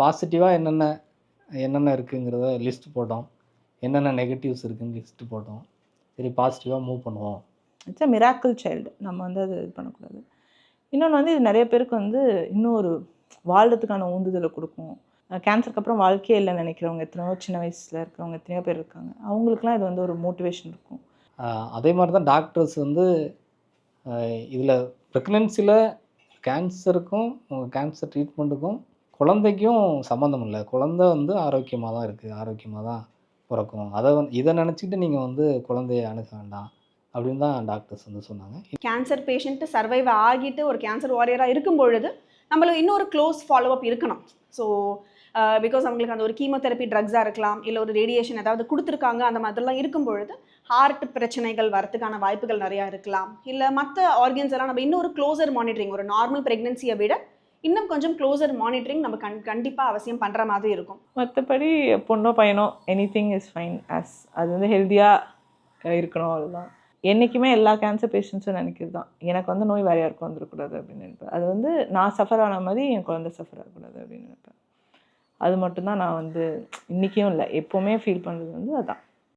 பாசிட்டிவாக என்னென்ன இருக்குங்கிறத லிஸ்ட் போட்டோம். என்னென்ன நெகட்டிவ்ஸ் இருக்குன்னு லிஸ்ட் போட்டோம். சரி பாசிட்டிவாக மூவ் பண்ணுவோம். It's a miracle child. நம்ம வந்து அது இது பண்ணக்கூடாது. இன்னொன்று வந்து இது நிறைய பேருக்கு வந்து இன்னும் ஒரு வாழ்கிறதுக்கான ஊந்துதலை கொடுக்கும். கேன்சருக்கு அப்புறம் வாழ்க்கையே இல்லைன்னு நினைக்கிறவங்க எத்தனையோ சின்ன வயசில் இருக்கிறவங்க எத்தனையோ பேர் இருக்காங்க. அவங்களுக்குலாம் இது வந்து ஒரு மோட்டிவேஷன் இருக்கும். அதே மாதிரி தான் டாக்டர்ஸ் வந்து இதில் ப்ரெக்னன்சியில் கேன்சருக்கும் கேன்சர் ட்ரீட்மெண்ட்டுக்கும் குழந்தைக்கும் சம்மந்தம் இல்லை. குழந்தை வந்து ஆரோக்கியமாக தான் இருக்குது, ஆரோக்கியமாக தான் பிறக்கும். இதை நினச்சிக்கிட்டு நீங்கள் வந்து குழந்தைய அணுக வேண்டாம் அப்படின்னு தான் டாக்டர்ஸ் வந்து சொன்னாங்க. கேன்சர் பேஷண்ட்டு சர்வைவ் ஆகிட்டு ஒரு கேன்சர் வாரியராக இருக்கும் பொழுது நம்மளுக்கு இன்னொரு க்ளோஸ் ஃபாலோஅப் இருக்கணும். ஸோ பிகாஸ் அவங்களுக்கு அந்த ஒரு கீமோதெரப்பி ட்ரக்ஸாக இருக்கலாம், இல்லை ஒரு ரேடியேஷன் ஏதாவது கொடுத்துருக்காங்க, அந்த மாதிரிலாம் இருக்கும் பொழுது ஹார்ட் பிரச்சனைகள் வரதுக்கான வாய்ப்புகள் நிறையா இருக்கலாம். இல்லை மற்ற ஆர்கன்ஸ் எல்லாம் நம்ம இன்னொரு க்ளோசர் மானிட்டரிங், ஒரு நார்மல் ப்ரெக்னென்சியை விட இன்னும் கொஞ்சம் க்ளோசர் மானிட்டரிங் நம்ம கண்டிப்பாக அவசியம் பண்ணுற மாதிரி இருக்கும். மற்றபடி பொண்ணோ பையனோ எனிதிங் இஸ் ஃபைன். அது வந்து ஹெல்த்தியாக இருக்கணும், அதுதான். என்றைக்குமே எல்லா கேன்சர் பேஷண்ட்ஸும் நினைக்கிறது தான், எனக்கு வந்து நோய் வேறு யாருக்கும் வந்துடக்கூடாது அப்படின்னு நினைப்பேன். அது வந்து நான் சஃபர் ஆன மாதிரி என் குழந்தை சஃபர் ஆகக்கூடாது அப்படின்னு நினைப்பேன். அது மட்டும்தான் நான் வந்து இன்றைக்கும் இல்லை எப்போவுமே ஃபீல் பண்ணுறது வந்து அதான்.